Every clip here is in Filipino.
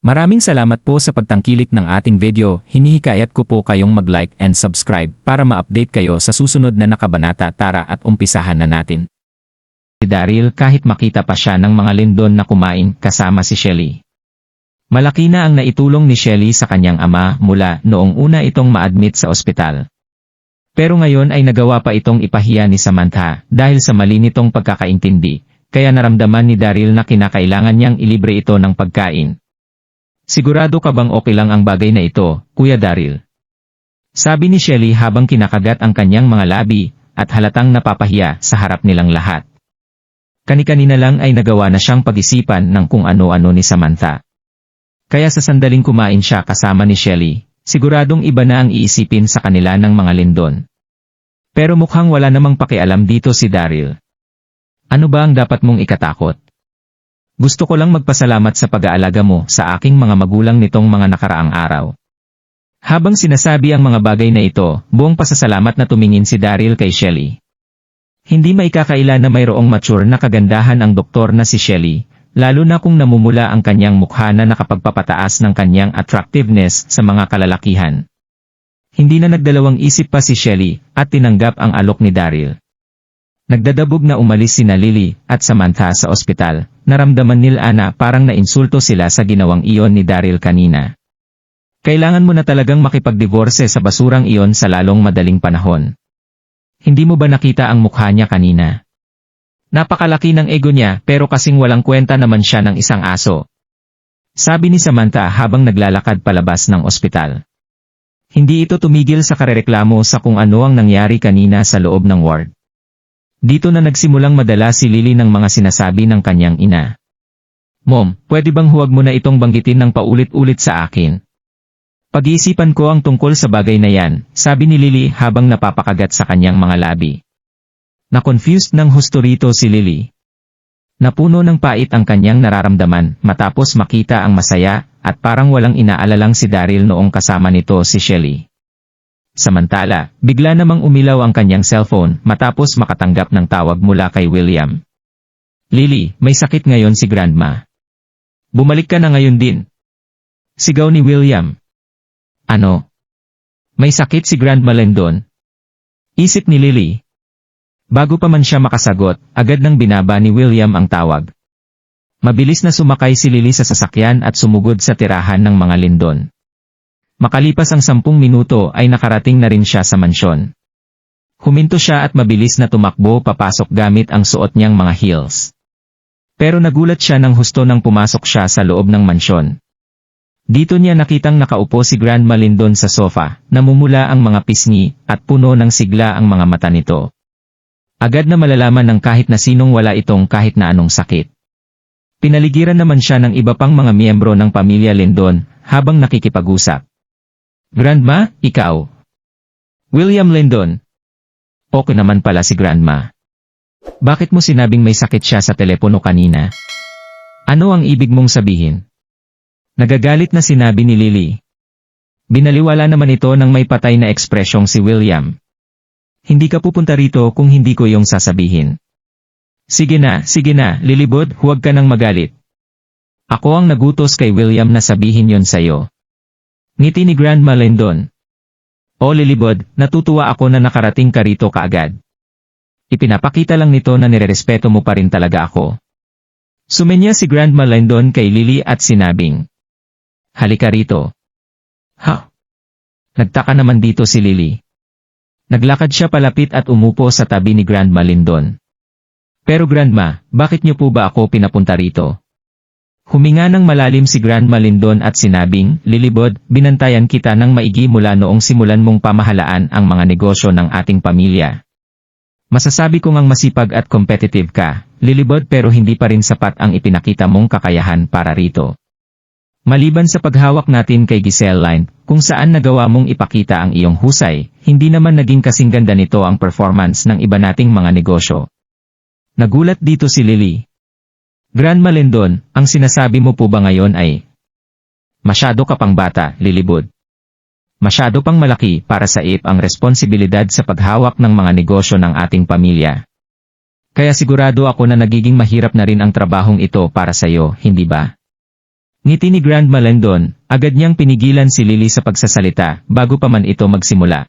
Maraming salamat po sa pagtangkilik ng ating video. Hinihikayat ko po kayong mag-like and subscribe para ma-update kayo sa susunod na nakabanata. Tara at umpisahan na natin. Si Daryl kahit makita pa siya ng mga lindon na kumain kasama si Shelly. Malaki na ang naitulong ni Shelly sa kanyang ama mula noong una itong ma-admit sa ospital. Pero ngayon ay nagawa pa itong ipahiya ni Samantha dahil sa mali nitong pagkakaintindi, kaya naramdaman ni Daryl na kinakailangan niyang ilibre ito ng pagkain. Sigurado ka bang okay lang ang bagay na ito, Kuya Daryl? Sabi ni Shelly habang kinakagat ang kanyang mga labi at halatang napapahiya sa harap nilang lahat. Kani-kanina lang ay nagawa na siyang pag-isipan ng kung ano-ano ni Samantha. Kaya sa sandaling kumain siya kasama ni Shelly, siguradong iba na ang iisipin sa kanila ng mga lindon. Pero mukhang wala namang pakialam dito si Daryl. Ano ba ang dapat mong ikatakot? Gusto ko lang magpasalamat sa pag-aalaga mo sa aking mga magulang nitong mga nakaraang araw. Habang sinasabi ang mga bagay na ito, buong pasasalamat na tumingin si Daryl kay Shelly. Hindi maikakaila na mayroong mature na kagandahan ang doktor na si Shelly, lalo na kung namumula ang kanyang mukha na nakapagpapataas ng kanyang attractiveness sa mga kalalakihan. Hindi na nagdalawang isip pa si Shelly at tinanggap ang alok ni Daryl. Nagdadabog na umalis sina Lily at Samantha sa ospital, naramdaman nila na parang nainsulto sila sa ginawang iyon ni Daryl kanina. Kailangan mo na talagang makipagdivorse sa basurang iyon sa lalong madaling panahon. Hindi mo ba nakita ang mukha niya kanina? Napakalaki ng ego niya pero kasing walang kwenta naman siya ng isang aso. Sabi ni Samantha habang naglalakad palabas ng ospital. Hindi ito tumigil sa karereklamo sa kung ano ang nangyari kanina sa loob ng ward. Dito na nagsimulang madala si Lily ng mga sinasabi ng kanyang ina. Mom, pwede bang huwag mo na itong banggitin ng paulit-ulit sa akin? Pag-iisipan ko ang tungkol sa bagay na yan, sabi ni Lily habang napapakagat sa kanyang mga labi. Na-confused ng husto rito si Lily. Napuno ng pait ang kanyang nararamdaman matapos makita ang masaya at parang walang inaalalang si Daryl noong kasama nito si Shelly. Samantala, bigla namang umilaw ang kanyang cellphone matapos makatanggap ng tawag mula kay William. Lily, may sakit ngayon si Grandma. Bumalik ka na ngayon din. Sigaw ni William. Ano? May sakit si Grandma Lindon? Isip ni Lily. Bago pa man siya makasagot, agad nang binaba ni William ang tawag. Mabilis na sumakay si Lily sa sasakyan at sumugod sa tirahan ng mga lindon. Makalipas ang 10 minuto ay nakarating na rin siya sa mansyon. Huminto siya at mabilis na tumakbo papasok gamit ang suot niyang mga heels. Pero nagulat siya nang husto nang pumasok siya sa loob ng mansyon. Dito niya nakitang nakaupo si Grandma Lindon sa sofa, namumula ang mga pisngi at puno ng sigla ang mga mata nito. Agad na malalaman ng kahit na sinong wala itong kahit na anong sakit. Pinaligiran naman siya ng iba pang mga miyembro ng pamilya Lindon habang nakikipag-usap. Grandma, ikaw. William Lindon. Okay naman pala si Grandma. Bakit mo sinabing may sakit siya sa telepono kanina? Ano ang ibig mong sabihin? Nagagalit na sinabi ni Lily. Binaliwala naman ito ng may patay na ekspresyong si William. Hindi ka pupunta rito kung hindi ko iyong sasabihin. Sige na, Lilibod, huwag ka nang magalit. Ako ang nagutos kay William na sabihin yon sa'yo. Ngiti ni Grandma Lindon. O Lilibod, natutuwa ako na nakarating ka rito kaagad. Ipinapakita lang nito na nirerespeto mo pa rin talaga ako. Sumenya si Grandma Lindon kay Lily at sinabing, halika rito. Ha? Nagtaka naman dito si Lily. Naglakad siya palapit at umupo sa tabi ni Grandma Lindon. Pero Grandma, bakit niyo po ba ako pinapunta rito? Huminga ng malalim si Grandma Lindon at sinabing, Lilibod, binantayan kita ng maigi mula noong simulan mong pamahalaan ang mga negosyo ng ating pamilya. Masasabi ko ngang masipag at competitive ka, Lilibod, pero hindi pa rin sapat ang ipinakita mong kakayahan para rito. Maliban sa paghawak natin kay Giselle Line, kung saan nagawa mong ipakita ang iyong husay, hindi naman naging kasing ganda nito ang performance ng iba nating mga negosyo. Nagulat dito si Lily. Grandma Lindon, ang sinasabi mo po ba ngayon ay masyado ka pang bata, Lilibod. Masyado pang malaki para sa ang responsibilidad sa paghawak ng mga negosyo ng ating pamilya. Kaya sigurado ako na nagiging mahirap na rin ang trabahong ito para sa iyo, hindi ba? Ngiti ni Grand Malendon, agad niyang pinigilan si Lily sa pagsasalita bago pa man ito magsimula.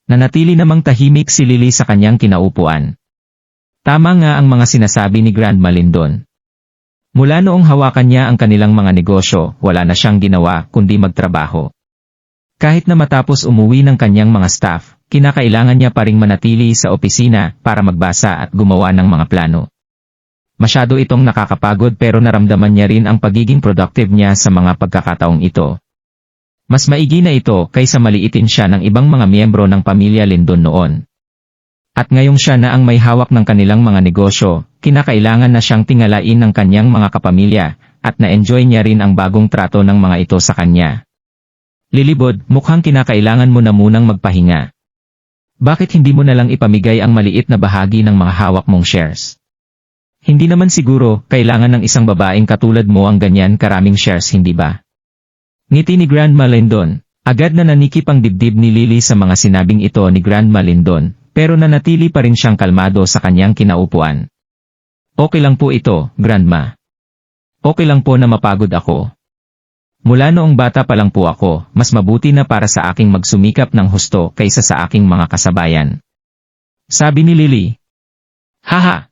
Nanatili namang tahimik si Lily sa kanyang kinaupuan. Tama nga ang mga sinasabi ni Grand Malendon. Mula noong hawakan niya ang kanilang mga negosyo, wala na siyang ginawa kundi magtrabaho. Kahit na matapos umuwi ng kanyang mga staff, kinakailangan niya pa ring manatili sa opisina para magbasa at gumawa ng mga plano. Masyado itong nakakapagod pero naramdaman niya rin ang pagiging productive niya sa mga pagkakataong ito. Mas maigi na ito kaysa maliitin siya ng ibang mga miyembro ng pamilya Lindon noon. At ngayong siya na ang may hawak ng kanilang mga negosyo, kinakailangan na siyang tingalain ng kanyang mga kapamilya, at na-enjoy niya rin ang bagong trato ng mga ito sa kanya. Lilibod, mukhang kinakailangan mo na munang magpahinga. Bakit hindi mo na lang ipamigay ang maliit na bahagi ng mga hawak mong shares? Hindi naman siguro kailangan ng isang babaeng katulad mo ang ganyan karaming shares, hindi ba? Ngiti ni Grand Malendon, agad na nanikip ang dibdib ni Lily sa mga sinabing ito ni Grand Malendon, pero nanatili pa rin siyang kalmado sa kanyang kinaupuan. Okay lang po ito, Grandma. Okay lang po na mapagod ako. Mula noong bata pa lang po ako, mas mabuti na para sa aking magsumikap ng husto kaysa sa aking mga kasabayan. Sabi ni Lily. Haha!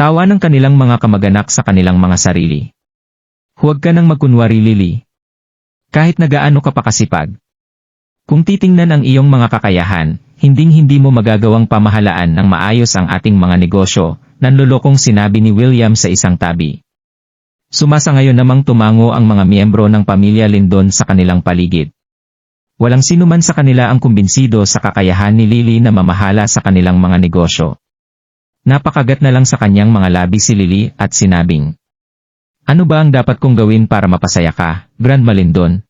Tawa ng kanilang mga kamag-anak sa kanilang mga sarili. Huwag ka nang magkunwari, Lily. Kahit na gaano ka pa kasipag. Kung titingnan ang iyong mga kakayahan, hinding-hindi mo magagawang pamahalaan ng maayos ang ating mga negosyo, nanlulokong sinabi ni William sa isang tabi. Sumasangayon namang tumango ang mga miyembro ng pamilya Lindon sa kanilang paligid. Walang sino man sa kanila ang kumbinsido sa kakayahan ni Lily na mamahala sa kanilang mga negosyo. Napakagat na lang sa kanyang mga labi si Lily at sinabing, ano ba ang dapat kong gawin para mapasaya ka, Grand Malendon?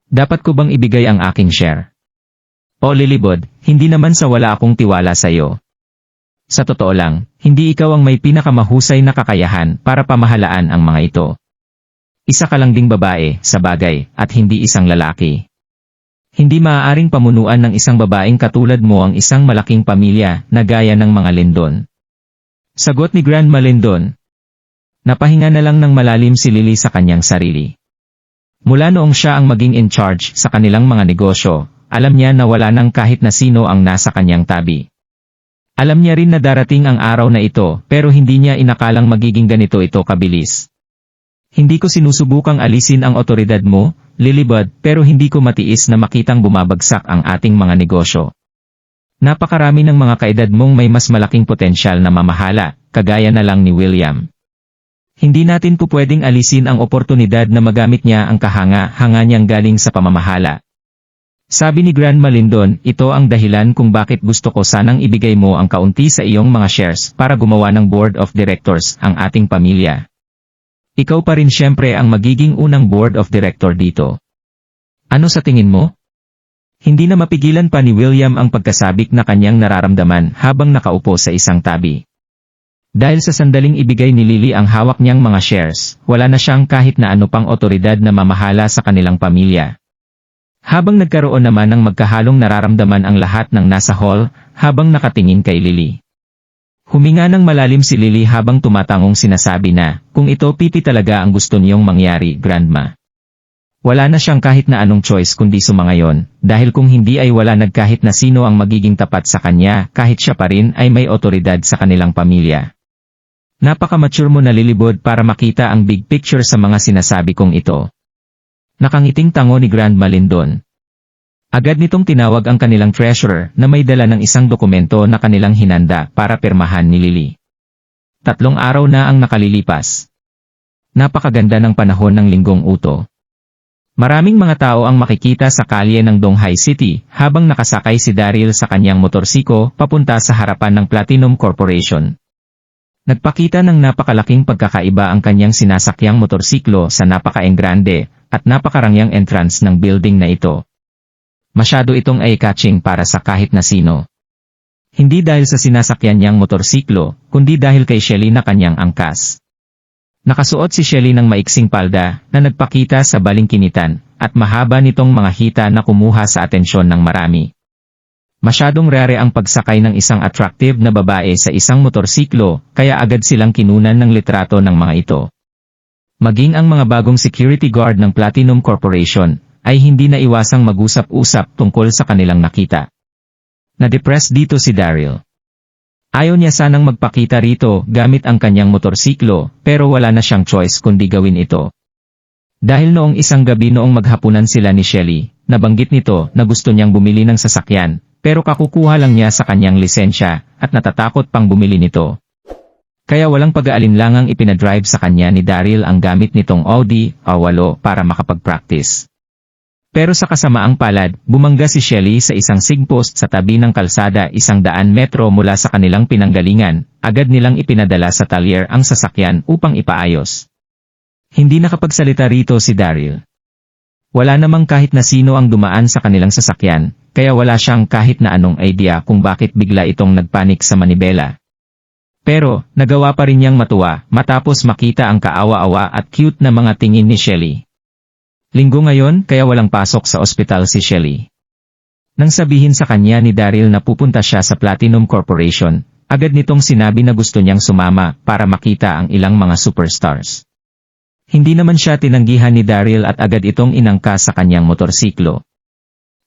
Dapat ko bang ibigay ang aking share? O Lilibod, hindi naman sa wala akong tiwala sa iyo. Sa totoo lang, hindi ikaw ang may pinakamahusay na kakayahan para pamahalaan ang mga ito. Isa ka lang ding babae, sa bagay, at hindi isang lalaki. Hindi maaaring pamunuan ng isang babaeng katulad mo ang isang malaking pamilya na gaya ng mga Lindon. Sagot ni Grand Malendon. Napahinga na lang ng malalim si Lily sa kanyang sarili. Mula noong siya ang maging in charge sa kanilang mga negosyo, alam niya na wala nang kahit na sino ang nasa kanyang tabi. Alam niya rin na darating ang araw na ito pero hindi niya inakalang magiging ganito ito kabilis. Hindi ko sinusubukang alisin ang otoridad mo, Lilibod, pero hindi ko matiis na makitang bumabagsak ang ating mga negosyo. Napakarami ng mga kaedad mong may mas malaking potensyal na mamahala, kagaya na lang ni William. Hindi natin po pwedeng alisin ang oportunidad na magamit niya ang kahanga-hanga niyang galing sa pamamahala. Sabi ni Grand Malendon, ito ang dahilan kung bakit gusto ko sanang ibigay mo ang kaunti sa iyong mga shares para gumawa ng board of directors ang ating pamilya. Ikaw pa rin siyempre ang magiging unang board of director dito. Ano sa tingin mo? Hindi na mapigilan pa ni William ang pagkasabik na kanyang nararamdaman habang nakaupo sa isang tabi. Dahil sa sandaling ibigay ni Lily ang hawak niyang mga shares, wala na siyang kahit na ano pang otoridad na mamahala sa kanilang pamilya. Habang nagkaroon naman ng magkahalong nararamdaman ang lahat ng nasa hall, habang nakatingin kay Lily. Huminga ng malalim si Lily habang tumatangong sinasabi na, kung ito pipi talaga ang gusto niyong mangyari, Grandma. Wala na siyang kahit na anong choice kundi sumangayon, dahil kung hindi ay wala nagkahit na sino ang magiging tapat sa kanya kahit siya pa rin ay may otoridad sa kanilang pamilya. Napaka-mature mo na Lilibod para makita ang big picture sa mga sinasabi kong ito. Nakangiting tango ni Grand Malendon. Agad nitong tinawag ang kanilang treasurer na may dala ng isang dokumento na kanilang hinanda para pirmahan ni Lily. 3 araw na ang nakalilipas. Napakaganda ng panahon ng linggong uto. Maraming mga tao ang makikita sa kalye ng Donghai City habang nakasakay si Daryl sa kanyang motorsiko papunta sa harapan ng Platinum Corporation. Nagpakita ng napakalaking pagkakaiba ang kanyang sinasakyang motorsiklo sa napaka-engrande at napakarangyang entrance ng building na ito. Masyado itong eye-catching para sa kahit na sino. Hindi dahil sa sinasakyan niyang motorsiklo, kundi dahil kay Shelly na kanyang angkas. Nakasuot si Shelly ng maiksing palda na nagpakita sa balingkinitan at mahaba nitong mga hita na kumuha sa atensyon ng marami. Masyadong rare ang pagsakay ng isang attractive na babae sa isang motorsiklo, kaya agad silang kinunan ng litrato ng mga ito. Maging ang mga bagong security guard ng Platinum Corporation ay hindi na iwasang mag-usap-usap tungkol sa kanilang nakita. Na-depress dito si Daryl. Ayaw niya sanang magpakita rito gamit ang kanyang motorsiklo pero wala na siyang choice kundi gawin ito. Dahil noong isang gabi noong maghapunan sila ni Shelly, nabanggit nito na gusto niyang bumili ng sasakyan pero kakukuha lang niya sa kanyang lisensya at natatakot pang bumili nito. Kaya walang pag-aalinlangang ipinadrive sa kanya ni Daryl ang gamit nitong Audi A8 para makapag-practice. Pero sa kasamaang palad, bumangga si Shelly sa isang sigpost sa tabi ng kalsada 100 metro mula sa kanilang pinanggalingan, agad nilang ipinadala sa talyer ang sasakyan upang ipaayos. Hindi nakapagsalita rito si Daryl. Wala namang kahit na sino ang dumaan sa kanilang sasakyan, kaya wala siyang kahit na anong idea kung bakit bigla itong nagpanik sa manibela. Pero, nagawa pa rin niyang matuwa matapos makita ang kaawa-awa at cute na mga tingin ni Shelly. Linggo ngayon kaya walang pasok sa ospital si Shelly. Nang sabihin sa kanya ni Daryl na pupunta siya sa Platinum Corporation, agad nitong sinabi na gusto niyang sumama para makita ang ilang mga superstars. Hindi naman siya tinanggihan ni Daryl at agad itong inangkas sa kanyang motorsiklo.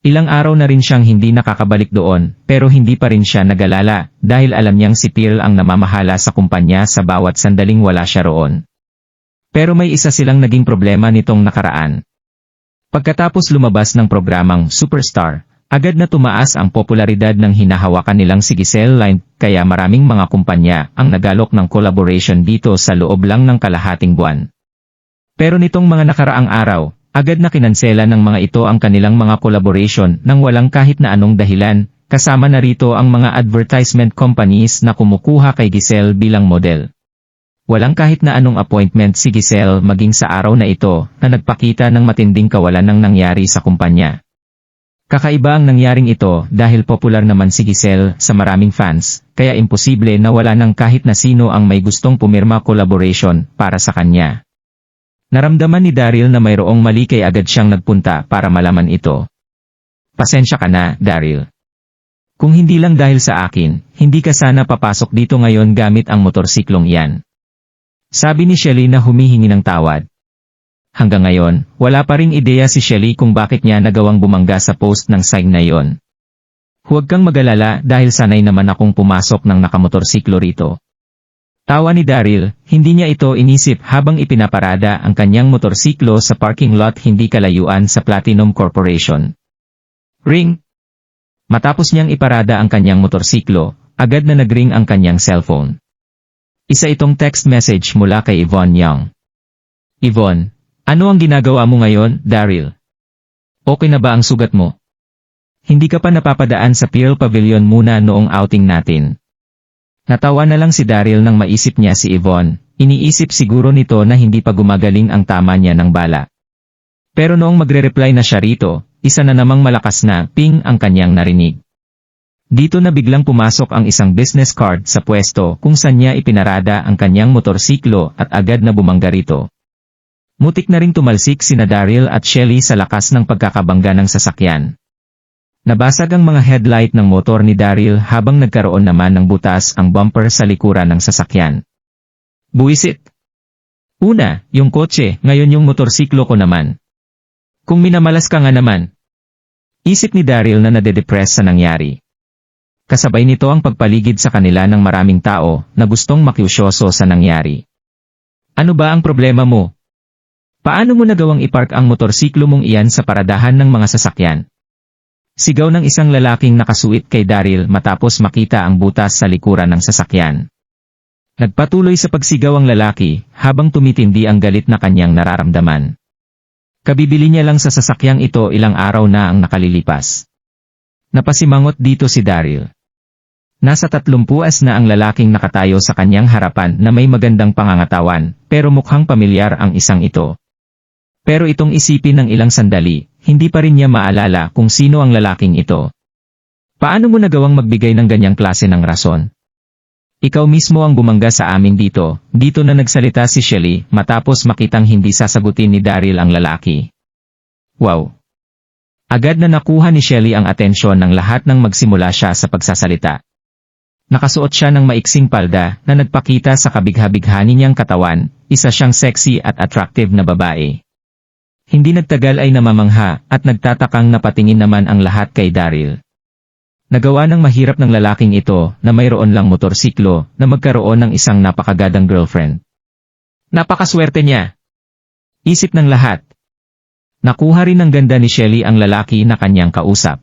Ilang araw na rin siyang hindi nakakabalik doon, pero hindi pa rin siya nagalala, dahil alam niyang si Pearl ang namamahala sa kumpanya sa bawat sandaling wala siya roon. Pero may isa silang naging problema nitong nakaraan. Pagkatapos lumabas ng programang Superstar, agad na tumaas ang popularidad ng hinahawakan nilang si Giselle Line, kaya maraming mga kumpanya ang nagalok ng collaboration dito sa loob lang ng kalahating buwan. Pero nitong mga nakaraang araw, agad na kinansela ng mga ito ang kanilang mga collaboration nang walang kahit na anong dahilan, kasama na rito ang mga advertisement companies na kumukuha kay Giselle bilang model. Walang kahit na anong appointment si Giselle maging sa araw na ito na nagpakita ng matinding kawalan ng nangyari sa kumpanya. Kakaiba ang nangyaring ito dahil popular naman si Giselle sa maraming fans, kaya imposible na wala ng kahit na sino ang may gustong pumirma collaboration para sa kanya. Naramdaman ni Daryl na mayroong mali kaya agad siyang nagpunta para malaman ito. Pasensya ka na, Daryl. Kung hindi lang dahil sa akin, hindi ka sana papasok dito ngayon gamit ang motorsiklong iyan. Sabi ni Shelly na humihingi ng tawad. Hanggang ngayon, wala pa ring ideya si Shelly kung bakit niya nagawang bumangga sa post ng sign na iyon. Huwag kang mag-alala dahil sanay naman akong pumasok ng nakamotorsiklo rito. Tawa ni Daryl, hindi niya ito inisip habang ipinaparada ang kanyang motorsiklo sa parking lot hindi kalayuan sa Platinum Corporation. Ring! Matapos niyang iparada ang kanyang motorsiklo, agad na nagring ang kanyang cellphone. Isa itong text message mula kay Yvonne Young. Yvonne, ano ang ginagawa mo ngayon, Daryl? Okay na ba ang sugat mo? Hindi ka pa napapadaan sa Pearl Pavilion muna noong outing natin. Natawa na lang si Daryl nang maisip niya si Yvonne, iniisip siguro nito na hindi pa gumagaling ang tama niya ng bala. Pero noong magre-reply na siya rito, isa na namang malakas na ping ang kanyang narinig. Dito na biglang pumasok ang isang business card sa pwesto kung saan niya ipinarada ang kanyang motorsiklo at agad na bumangga rito. Mutik na ring tumalsik sina Daryl at Shelly sa lakas ng pagkakabangga ng sasakyan. Nabasag ang mga headlight ng motor ni Daryl habang nagkaroon naman ng butas ang bumper sa likuran ng sasakyan. Buwisit! Una, yung kotse, ngayon yung motorsiklo ko naman. Kung minamalas ka nga naman. Isip ni Daryl na nade-depress sa nangyari. Kasabay nito ang pagpaligid sa kanila ng maraming tao na gustong makiusyoso sa nangyari. Ano ba ang problema mo? Paano mo nagawang ipark ang motorsiklo mong iyan sa paradahan ng mga sasakyan? Sigaw ng isang lalaking nakasuit kay Daryl matapos makita ang butas sa likuran ng sasakyan. Nagpatuloy sa pagsigaw ang lalaki habang tumitindi ang galit na kanyang nararamdaman. Kabibili niya lang sa sasakyang ito ilang araw na ang nakalilipas. Napasimangot dito si Daryl. Nasa 30 na ang lalaking nakatayo sa kanyang harapan na may magandang pangangatawan, pero mukhang pamilyar ang isang ito. Pero itong isipin ng ilang sandali, hindi pa rin niya maalala kung sino ang lalaking ito. Paano mo nagawang magbigay ng ganyang klase ng rason? Ikaw mismo ang bumangga sa amin dito na nagsalita si Shelly matapos makitang hindi sasagutin ni Daryl ang lalaki. Wow! Agad na nakuha ni Shelly ang atensyon ng lahat nang magsimula siya sa pagsasalita. Nakasuot siya ng maiksing palda na nagpakita sa kabigha-bighani niyang katawan, isa siyang sexy at attractive na babae. Hindi nagtagal ay namamangha at nagtatakang napatingin naman ang lahat kay Daryl. Nagawa ng mahirap ng lalaking ito na mayroon lang motorsiklo na magkaroon ng isang napakagandang girlfriend. Napakaswerte niya! Isip ng lahat. Nakuha rin ng ganda ni Shelly ang lalaki na kanyang kausap.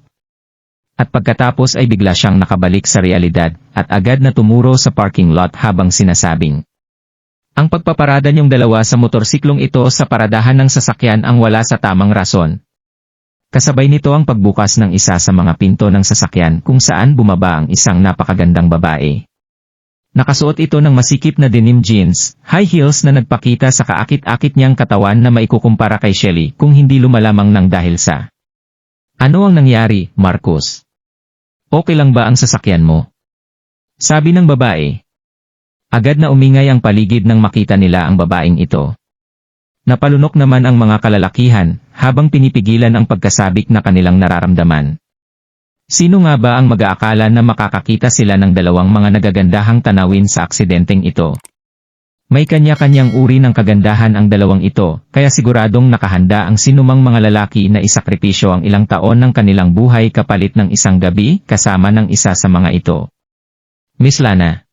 At pagkatapos ay bigla siyang nakabalik sa realidad at agad na tumuro sa parking lot habang sinasabing. Ang pagpaparada niyong dalawa sa motorsiklong ito sa paradahan ng sasakyan ang wala sa tamang rason. Kasabay nito ang pagbukas ng isa sa mga pinto ng sasakyan kung saan bumaba ang isang napakagandang babae. Nakasuot ito ng masikip na denim jeans, high heels na nagpakita sa kaakit-akit niyang katawan na maikukumpara kay Shelly kung hindi lumalamang ng dahil sa. Ano ang nangyari, Marcus? Okay lang ba ang sasakyan mo? Sabi ng babae. Agad na umingay ang paligid nang makita nila ang babaeng ito. Napalunok naman ang mga kalalakihan habang pinipigilan ang pagkasabik na kanilang nararamdaman. Sino nga ba ang mag-aakala na makakakita sila ng dalawang mga nagagandahang tanawin sa aksidenteng ito? May kanya-kanyang uri ng kagandahan ang dalawang ito, kaya siguradong nakahanda ang sinumang mga lalaki na isakripisyo ang ilang taon ng kanilang buhay kapalit ng isang gabi kasama ng isa sa mga ito. Miss Lana.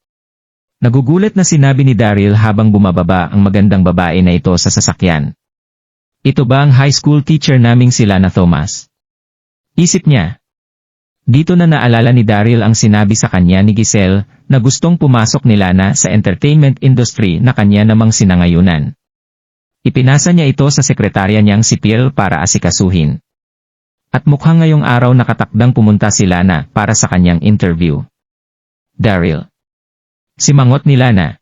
Nagugulat na sinabi ni Daryl habang bumababa ang magandang babae na ito sa sasakyan. Ito ba ang high school teacher naming si Lana Thomas? Isip niya. Dito na naalala ni Daryl ang sinabi sa kanya ni Giselle na gustong pumasok ni Lana sa entertainment industry na kanya namang sinangayunan. Ipinasa niya ito sa sekretarya niyang si Phil para asikasuhin. At mukhang ngayong araw nakatakdang pumunta si Lana para sa kanyang interview. Daryl. Simangot ni Lana.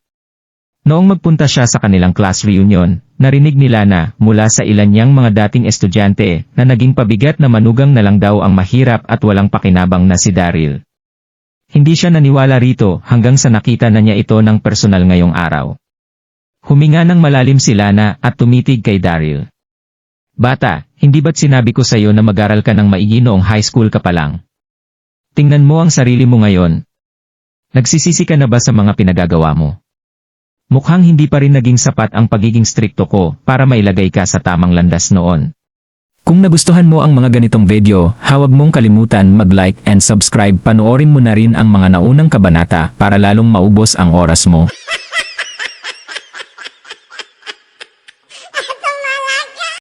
Noong magpunta siya sa kanilang class reunion, narinig ni Lana mula sa ilan niyang mga dating estudyante na naging pabigat na manugang na lang daw ang mahirap at walang pakinabang na si Daryl. Hindi siya naniwala rito hanggang sa nakita na niya ito ng personal ngayong araw. Huminga ng malalim si Lana at tumitig kay Daryl. Bata, hindi ba't sinabi ko sa iyo na mag-aral ka ng maigi noong high school ka pa lang? Tingnan mo ang sarili mo ngayon. Nagsisisi ka na ba sa mga pinagagawa mo? Mukhang hindi pa rin naging sapat ang pagiging strikto ko para mailagay ka sa tamang landas noon. Kung nagustuhan mo ang mga ganitong video, huwag mong kalimutan mag-like and subscribe. Panoorin mo na rin ang mga naunang kabanata para lalong maubos ang oras mo.